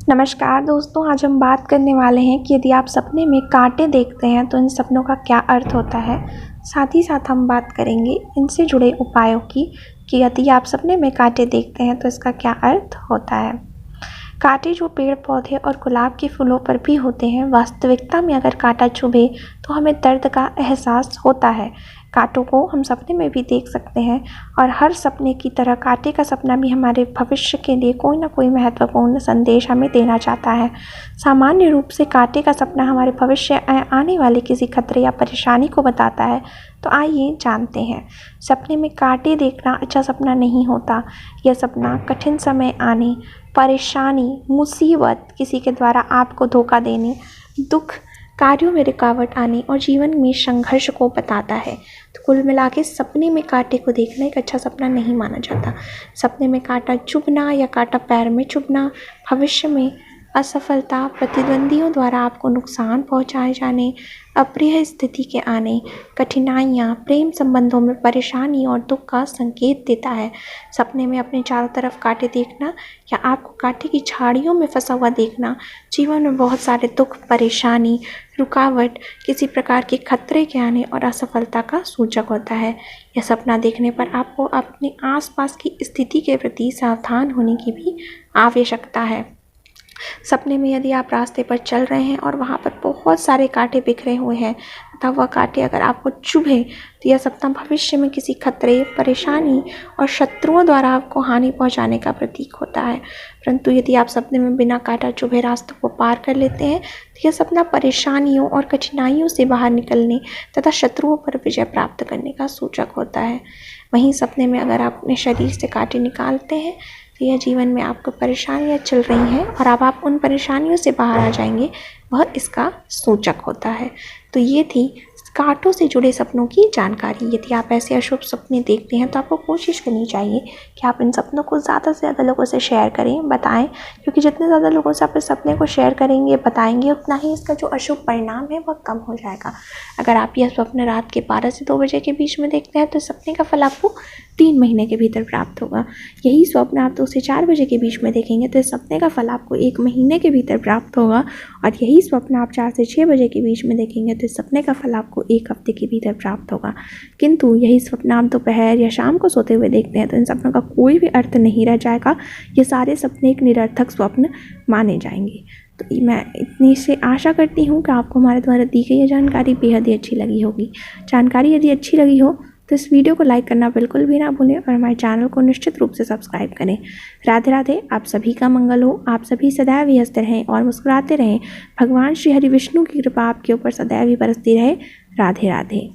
नमस्कार दोस्तों, आज हम बात करने वाले हैं कि यदि आप सपने में कांटे देखते हैं तो इन सपनों का क्या अर्थ होता है। साथ ही साथ हम बात करेंगे इनसे जुड़े उपायों की कि यदि आप सपने में कांटे देखते हैं तो इसका क्या अर्थ होता है। कांटे जो पेड़ पौधे और गुलाब के फूलों पर भी होते हैं, वास्तविकता में अगर कांटा चुभे तो हमें दर्द का एहसास होता है। कांटों को हम सपने में भी देख सकते हैं और हर सपने की तरह कांटे का सपना भी हमारे भविष्य के लिए कोई ना कोई महत्वपूर्ण संदेश हमें देना चाहता है। सामान्य रूप से कांटे का सपना हमारे भविष्य आने वाले किसी खतरे या परेशानी को बताता है। तो आइए जानते हैं। सपने में कांटे देखना अच्छा सपना नहीं होता। यह सपना कठिन समय आने, परेशानी, मुसीबत, किसी के द्वारा आपको धोखा देने, दुख, कार्यों में रुकावट आने और जीवन में संघर्ष को बताता है। तो कुल मिला के सपने में कांटे को देखना एक अच्छा सपना नहीं माना जाता। सपने में कांटा चुभना या कांटा पैर में चुभना भविष्य में असफलता, प्रतिद्वंदियों द्वारा आपको नुकसान पहुंचाए जाने, अप्रिय स्थिति के आने, कठिनाइयाँ, प्रेम संबंधों में परेशानी और दुख का संकेत देता है। सपने में अपने चारों तरफ कांटे देखना या आपको कांटे की झाड़ियों में फंसा हुआ देखना जीवन में बहुत सारे दुख, परेशानी, रुकावट, किसी प्रकार के खतरे के आने और असफलता का सूचक होता है। यह सपना देखने पर आपको अपने आसपास की स्थिति के प्रति सावधान होने की भी आवश्यकता है। सपने में यदि आप रास्ते पर चल रहे हैं और वहाँ पर बहुत सारे कांटे बिखरे हुए हैं तथा वह कांटे अगर आपको चुभे तो यह सपना भविष्य में किसी खतरे, परेशानी और शत्रुओं द्वारा आपको हानि पहुँचाने का प्रतीक होता है। परंतु यदि आप सपने में बिना कांटा चुभे रास्तों को पार कर लेते हैं तो यह सपना परेशानियों और कठिनाइयों से बाहर निकलने तथा शत्रुओं पर विजय प्राप्त करने का सूचक होता है। वहीं सपने में अगर आप अपने शरीर से कांटे निकालते हैं तो यह जीवन में आपको परेशानियाँ चल रही हैं और अब आप उन परेशानियों से बाहर आ जाएंगे, वह इसका सूचक होता है। तो ये थी कांटों से जुड़े सपनों की जानकारी। यदि आप ऐसे अशुभ सपने देखते हैं तो आपको कोशिश करनी चाहिए कि आप इन सपनों को ज़्यादा से ज़्यादा लोगों से शेयर करें, बताएं, क्योंकि जितने ज़्यादा लोगों से आप इस सपने को शेयर करेंगे, बताएंगे, उतना ही इसका जो अशुभ परिणाम है वह कम हो जाएगा। अगर आप यह स्वप्न रात के 12 से 2 बजे के बीच में देखते हैं तो सपने का फल आपको 3 महीने के भीतर प्राप्त होगा। यही स्वप्न आप 2 से 4 बजे के बीच में देखेंगे तो इस सपने का फल आपको 1 महीने के भीतर प्राप्त होगा और यही स्वप्न आप 4 से 6 बजे के बीच में देखेंगे तो इस सपने का फल आपको 1 हफ्ते के भीतर प्राप्त होगा। किंतु यही स्वप्न आप दोपहर या शाम को सोते हुए देखते हैं तो इन सपनों का कोई भी अर्थ नहीं रह जाएगा। ये सारे सपने एक निरर्थक स्वप्न माने जाएंगे। तो मैं इतनी से आशा करती हूँ कि आपको हमारे द्वारा दी गई यह जानकारी बेहद ही अच्छी लगी होगी। जानकारी यदि अच्छी लगी हो तो इस वीडियो को लाइक करना बिल्कुल भी ना भूलें और हमारे चैनल को निश्चित रूप से सब्सक्राइब करें। राधे राधे। आप सभी का मंगल हो। आप सभी सदैव ही हंसते रहें और मुस्कुराते रहें। भगवान श्री हरि विष्णु की कृपा आपके ऊपर सदैव ही बरसती रहे। राधे राधे।